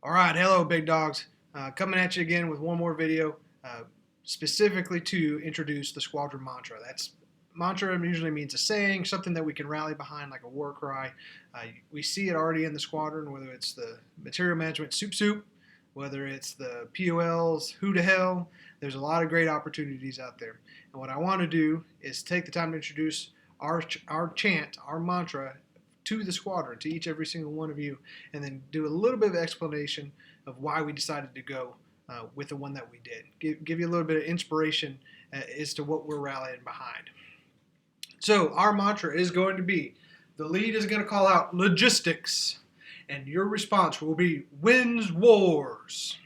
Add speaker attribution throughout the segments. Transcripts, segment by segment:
Speaker 1: All right, hello, big dogs. Coming at you again with one more video, specifically to introduce the squadron mantra. That's mantra usually means a saying, something that we can rally behind, like a war cry. We see it already in the squadron, whether it's the material management soup soup, whether it's the POLs who to hell. There's a lot of great opportunities out there. And what I want to do is take the time to introduce our chant, our mantra, to the squadron, to every single one of you, and then do a little bit of explanation of why we decided to go with the one that we did. Give you a little bit of inspiration as to what we're rallying behind. So our mantra is going to be, the lead is going to call out logistics, and your response will be wins wars.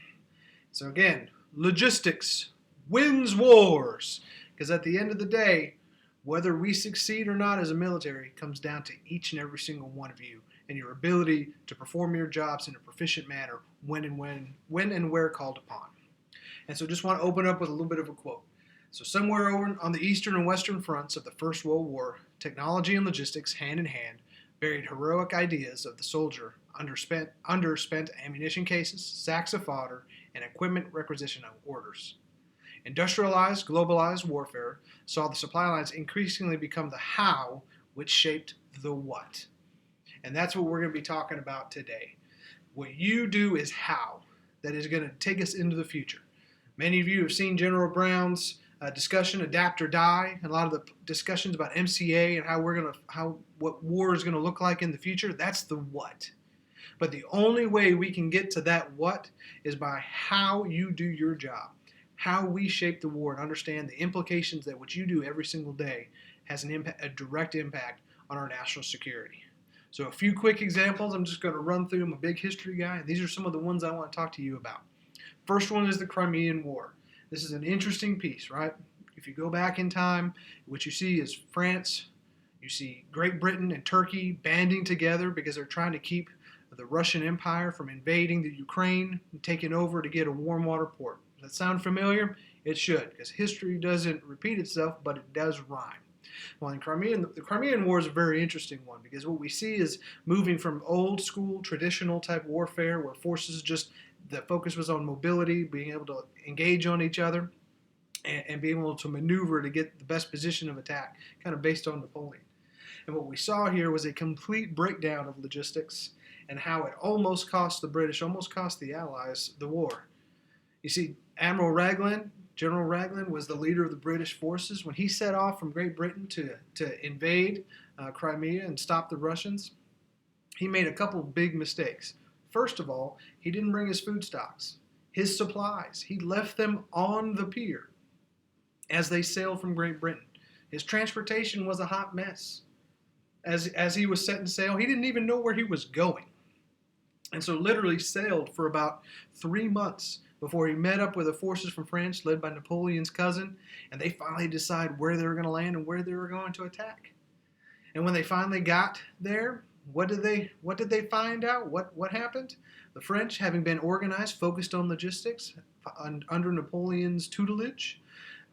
Speaker 1: So again, logistics wins wars, because at the end of the day, whether we succeed or not as a military comes down to each and every single one of you and your ability to perform your jobs in a proficient manner when and where called upon. And so just want to open up with a little bit of a quote. So somewhere over on the eastern and western fronts of the First World War, technology and logistics hand in hand buried heroic ideas of the soldier, underspent ammunition cases, sacks of fodder, and equipment requisition orders. Industrialized, globalized warfare saw the supply lines increasingly become the how, which shaped the what. And that's what we're going to be talking about today. What you do is how. That is going to take us into the future. Many of you have seen General Brown's discussion, Adapt or Die, and a lot of the discussions about MCA and what war is going to look like in the future. That's the what. But the only way we can get to that what is by how you do your job. How we shape the war and understand the implications that what you do every single day has a direct impact on our national security. So a few quick examples. I'm just going to run through. I'm a big history guy, and these are some of the ones I want to talk to you about. First one is the Crimean War. This is an interesting piece, right? If you go back in time, what you see is France, you see Great Britain and Turkey banding together because they're trying to keep the Russian Empire from invading the Ukraine and taking over to get a warm water port. Does that sound familiar? It should, because history doesn't repeat itself, but it does rhyme. Well, the Crimean War is a very interesting one, because what we see is moving from old school, traditional type warfare, where forces the focus was on mobility, being able to engage on each other, and being able to maneuver to get the best position of attack, kind of based on Napoleon. And what we saw here was a complete breakdown of logistics and how it almost cost the British, almost cost the Allies the war. You see, General Raglan was the leader of the British forces. When he set off from Great Britain to invade Crimea and stop the Russians, he made a couple of big mistakes. First of all, he didn't bring his food stocks, his supplies. He left them on the pier as they sailed from Great Britain. His transportation was a hot mess. As he was setting sail, he didn't even know where he was going. And so literally sailed for about 3 months before he met up with the forces from France led by Napoleon's cousin, and they finally decide where they were going to land and where they were going to attack. And when they finally got there, what did they find out? What happened? The French, having been organized, focused on logistics under Napoleon's tutelage,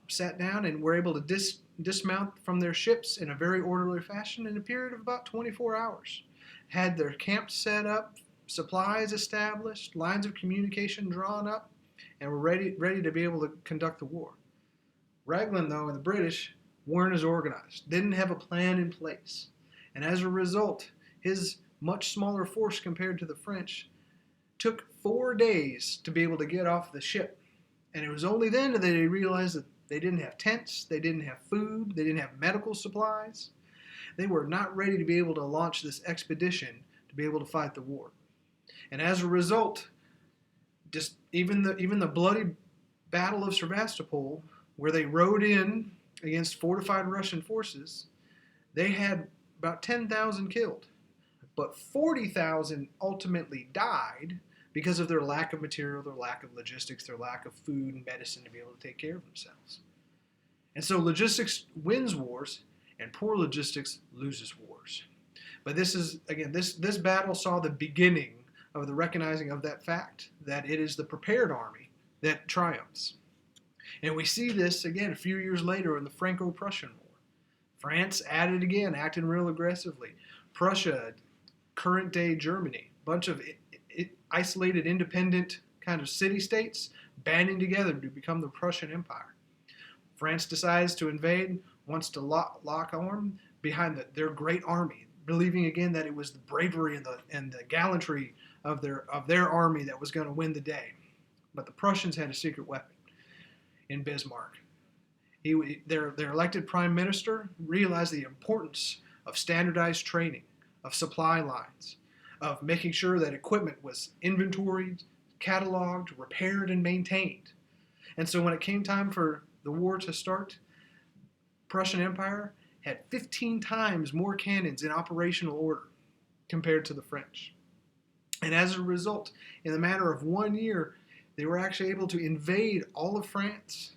Speaker 1: sat down and were able to dismount from their ships in a very orderly fashion in a period of about 24 hours. Had their camps set up, supplies established, lines of communication drawn up, and were ready to be able to conduct the war. Raglan, though, and the British weren't as organized, didn't have a plan in place. And as a result, his much smaller force compared to the French took 4 days to be able to get off the ship. And it was only then that they realized that they didn't have tents, they didn't have food, they didn't have medical supplies. They were not ready to be able to launch this expedition to be able to fight the war. And as a result, just even the bloody Battle of Sevastopol, where they rode in against fortified Russian forces, they had about 10,000 killed. But 40,000 ultimately died because of their lack of material, their lack of logistics, their lack of food and medicine to be able to take care of themselves. And so logistics wins wars, and poor logistics loses wars. But this is, again, this battle saw the beginning of the recognizing of that fact, that it is the prepared army that triumphs. And we see this again a few years later in the Franco-Prussian War. France added again, acting real aggressively. Prussia, current day Germany, bunch of isolated, independent kind of city-states banding together to become the Prussian Empire. France decides to invade, wants to lock arm behind their great army, believing again that it was the bravery and the gallantry of their army that was going to win the day. But the Prussians had a secret weapon in Bismarck. Their elected prime minister realized the importance of standardized training, of supply lines, of making sure that equipment was inventoried, cataloged, repaired, and maintained. And so when it came time for the war to start, Prussian Empire had 15 times more cannons in operational order compared to the French. And as a result, in the matter of 1 year, they were actually able to invade all of France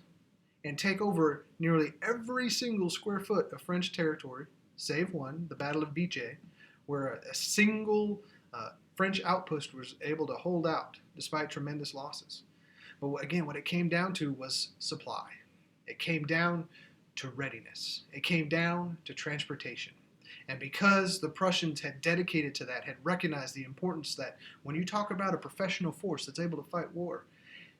Speaker 1: and take over nearly every single square foot of French territory, save one, the Battle of Vichy, where a single French outpost was able to hold out despite tremendous losses. But again, what it came down to was supply. It came down to readiness. It came down to transportation. And because the Prussians had dedicated to that, had recognized the importance that when you talk about a professional force that's able to fight war,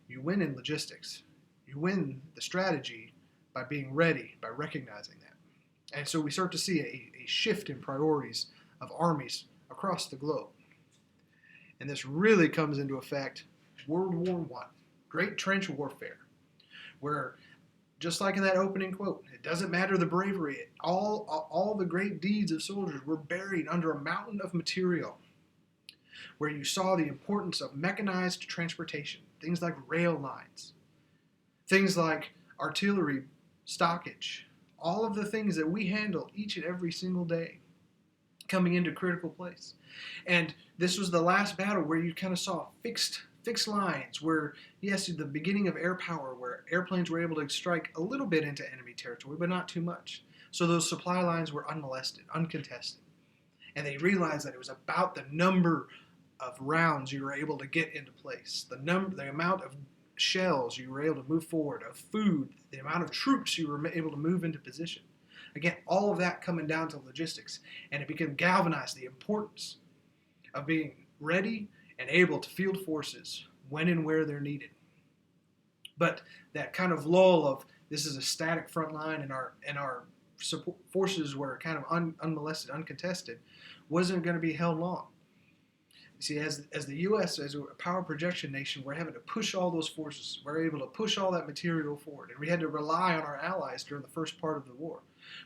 Speaker 1: you win in logistics. You win the strategy by being ready, by recognizing that. And so we start to see a shift in priorities of armies across the globe. And this really comes into effect World War I, Great Trench Warfare, where just like in that opening quote, it doesn't matter the bravery, all the great deeds of soldiers were buried under a mountain of material, where you saw the importance of mechanized transportation, things like rail lines, things like artillery stockage, all of the things that we handle each and every single day coming into critical place. And this was the last battle where you kind of saw fixed lines where, yes, the beginning of air power, where airplanes were able to strike a little bit into enemy territory, but not too much. So those supply lines were unmolested, uncontested. And they realized that it was about the number of rounds you were able to get into place, the amount of shells you were able to move forward, of food, the amount of troops you were able to move into position. Again, all of that coming down to logistics. And it became galvanized the importance of being ready and able to field forces when and where they're needed. But that kind of lull of this is a static front line and our support forces were kind of unmolested, uncontested, wasn't going to be held long. You see, as the U.S., as a power projection nation, we're having to push all those forces. We're able to push all that material forward. And we had to rely on our allies during the first part of the war.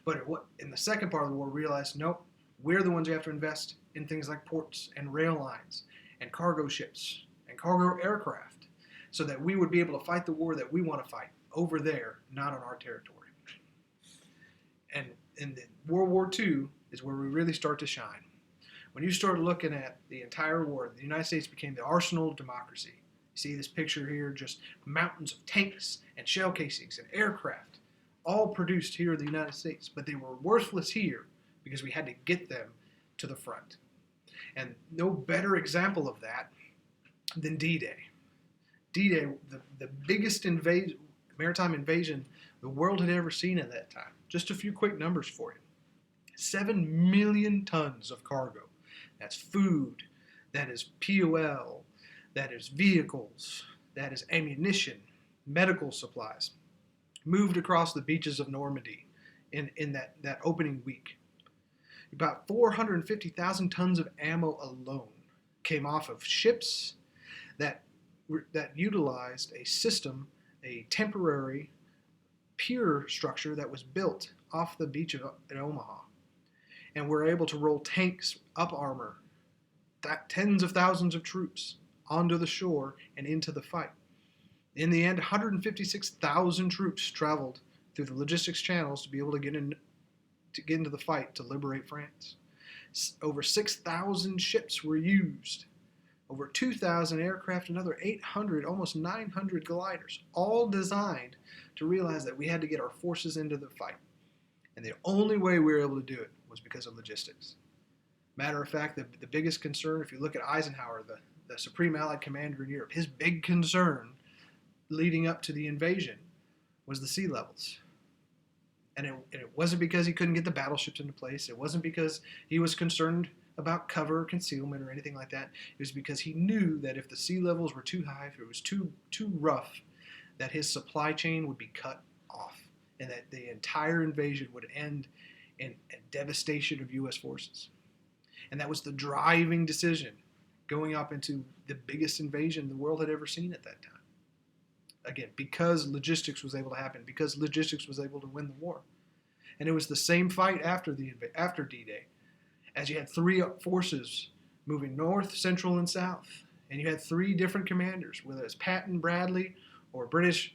Speaker 1: But in the second part of the war, we realized, nope, we're the ones who have to invest in things like ports and rail lines and cargo ships and cargo aircraft so that we would be able to fight the war that we want to fight over there, not on our territory. And in World War II is where we really start to shine. When you start looking at the entire war, the United States became the arsenal of democracy. You see this picture here, just mountains of tanks and shell casings and aircraft, all produced here in the United States. But they were worthless here because we had to get them to the front. And no better example of that than D-Day. D-Day, the biggest maritime invasion the world had ever seen at that time. Just a few quick numbers for you. 7 million tons of cargo. That's food, that is POL, that is vehicles, that is ammunition, medical supplies, moved across the beaches of Normandy in that opening week. About 450,000 tons of ammo alone came off of ships that utilized a system, a temporary pier structure that was built off the beach at Omaha. And were able to roll tanks, up armor, tens of thousands of troops onto the shore and into the fight. In the end, 156,000 troops traveled through the logistics channels to be able to get into the fight to liberate France. Over 6,000 ships were used. Over 2,000 aircraft, another 800, almost 900 gliders, all designed to realize that we had to get our forces into the fight. And the only way we were able to do it was because of logistics. Matter of fact, the biggest concern, if you look at Eisenhower, the Supreme Allied Commander in Europe, his big concern leading up to the invasion was the sea levels. And it wasn't because he couldn't get the battleships into place. It wasn't because he was concerned about cover or concealment or anything like that. It was because he knew that if the sea levels were too high, if it was too rough, that his supply chain would be cut off and that the entire invasion would end in a devastation of U.S. forces. And that was the driving decision going up into the biggest invasion the world had ever seen at that time. Again, because logistics was able to happen, because logistics was able to win the war. And it was the same fight after D-Day, as you had three forces moving north, central, and south. And you had three different commanders, whether it's Patton, Bradley, or British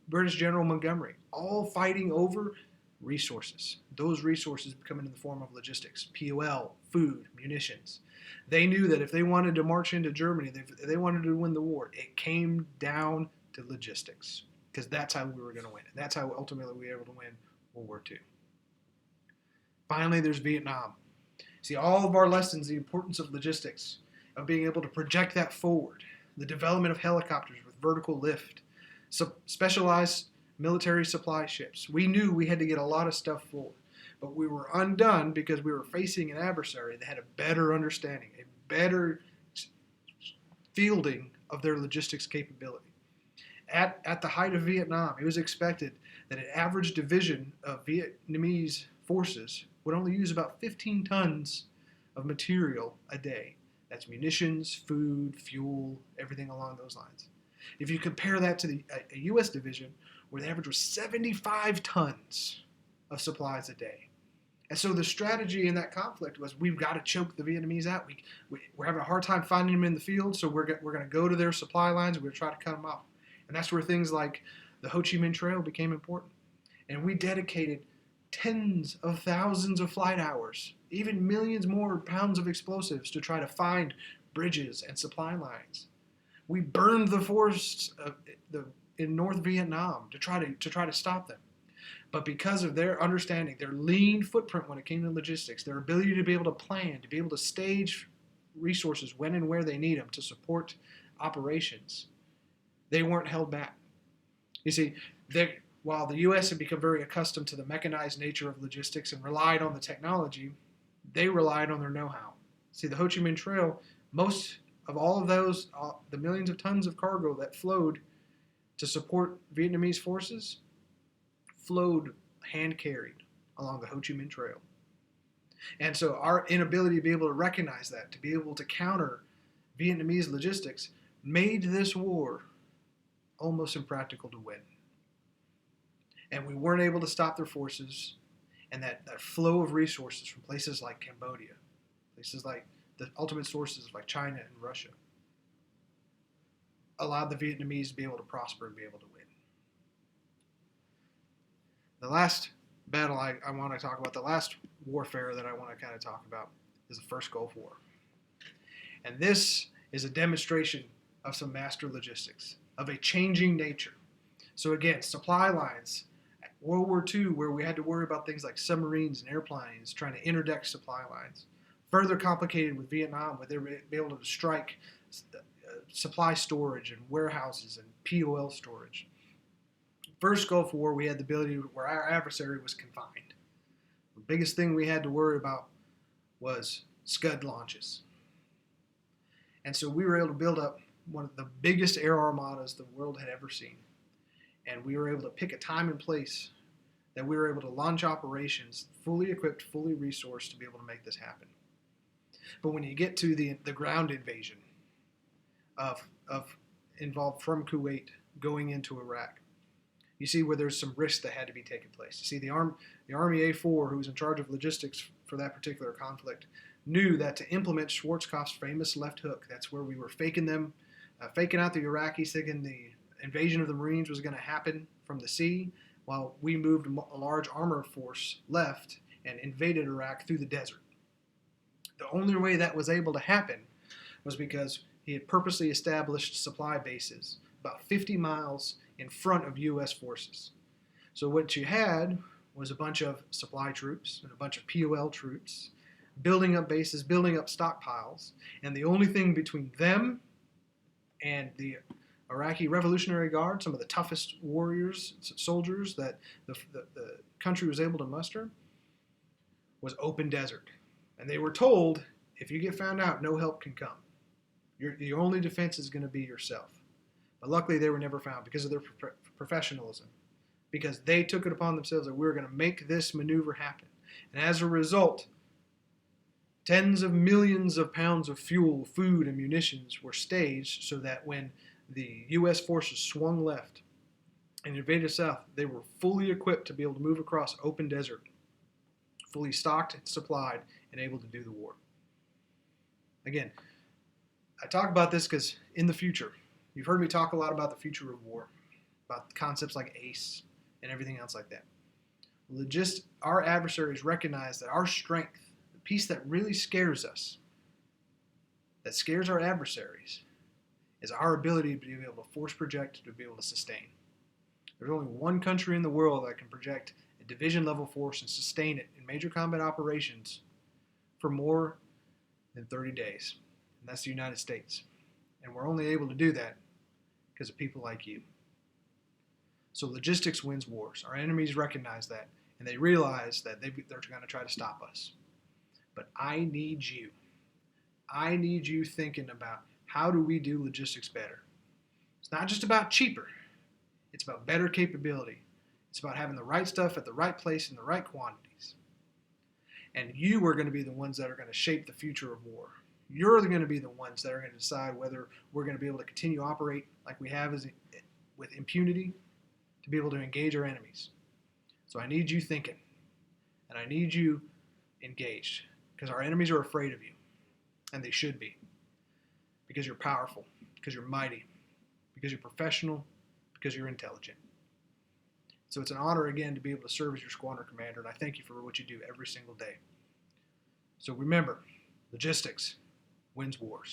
Speaker 1: General Montgomery, all fighting over resources. Those resources coming in the form of logistics, POL, food, munitions. They knew that if they wanted to march into Germany, if they wanted to win the war, it came down to logistics, because that's how we were going to win. And that's how ultimately we were able to win World War II. Finally, there's Vietnam. See, all of our lessons, the importance of logistics, of being able to project that forward, the development of helicopters with vertical lift, specialized military supply ships. We knew we had to get a lot of stuff forward, but we were undone because we were facing an adversary that had a better understanding, a better fielding of their logistics capability. At the height of Vietnam, it was expected that an average division of Vietnamese forces would only use about 15 tons of material a day. That's munitions, food, fuel, everything along those lines. If you compare that to a U.S. division, where the average was 75 tons of supplies a day. And so the strategy in that conflict was, we've got to choke the Vietnamese out. We're having a hard time finding them in the field, so we're going to go to their supply lines and we're going to try to cut them off. And that's where things like the Ho Chi Minh Trail became important. And we dedicated tens of thousands of flight hours, even millions more pounds of explosives to try to find bridges and supply lines. We burned the forests in North Vietnam to try to stop them. But because of their understanding, their lean footprint when it came to logistics, their ability to be able to plan, to be able to stage resources when and where they need them to support operations, they weren't held back. You see, while the U.S. had become very accustomed to the mechanized nature of logistics and relied on the technology, they relied on their know-how. See, the Ho Chi Minh Trail, most of all of those, the millions of tons of cargo that flowed to support Vietnamese forces, flowed hand-carried along the Ho Chi Minh Trail. And so our inability to be able to recognize that, to be able to counter Vietnamese logistics, made this war almost impractical to win. And we weren't able to stop their forces, and that flow of resources from places like Cambodia, places like the ultimate sources like China and Russia, allowed the Vietnamese to be able to prosper and be able to win. The last battle I want to talk about, the last warfare that I want to kind of talk about, is the First Gulf War. And this is a demonstration of some master logistics, of a changing nature. So again, supply lines. World War II, where we had to worry about things like submarines and airplanes trying to interdict supply lines. Further complicated with Vietnam, where they were able to strike supply storage and warehouses and POL storage. First Gulf War, we had the ability where our adversary was confined. The biggest thing we had to worry about was Scud launches. And so we were able to build up one of the biggest air armadas the world had ever seen. And we were able to pick a time and place that we were able to launch operations fully equipped, fully resourced to be able to make this happen. But when you get to the ground invasion of involved from Kuwait going into Iraq, you see where there's some risks that had to be taken place. You see, the Army A4, who was in charge of logistics for that particular conflict, knew that to implement Schwarzkopf's famous left hook, that's where we were faking out the Iraqis, thinking the invasion of the Marines was going to happen from the sea, while we moved a large armor force left and invaded Iraq through the desert. The only way that was able to happen was because he had purposely established supply bases about 50 miles in front of U.S. forces. So what you had was a bunch of supply troops and a bunch of POL troops building up bases, building up stockpiles, and the only thing between them and the Iraqi Revolutionary Guard, some of the toughest warriors, soldiers that the country was able to muster, was open desert. And they were told, if you get found out, no help can come. Your only defense is going to be yourself. But luckily, they were never found because of their professionalism, because they took it upon themselves that we were going to make this maneuver happen. And as a result, tens of millions of pounds of fuel, food, and munitions were staged so that when the U.S. forces swung left and invaded south, they were fully equipped to be able to move across open desert, fully stocked and supplied, and able to do the war. Again, I talk about this because in the future, you've heard me talk a lot about the future of war, about concepts like ACE and everything else like that. Our adversaries recognize that our strength, the piece that really scares us, that scares our adversaries, is our ability to be able to force project, to be able to sustain. There's only one country in the world that can project a division level force and sustain it in major combat operations for more than 30 days, and that's the United States. And we're only able to do that because of people like you. So logistics wins wars. Our enemies recognize that, and they realize that they're going to try to stop us. But I need you. I need you thinking about, how do we do logistics better? It's not just about cheaper. It's about better capability. It's about having the right stuff at the right place in the right quantities. And you are going to be the ones that are going to shape the future of war. You're going to be the ones that are going to decide whether we're going to be able to continue to operate like we have with impunity to be able to engage our enemies. So I need you thinking, and I need you engaged, because our enemies are afraid of you, and they should be, because you're powerful, because you're mighty, because you're professional, because you're intelligent. So it's an honor again to be able to serve as your squadron commander, and I thank you for what you do every single day. So remember, logistics wins wars.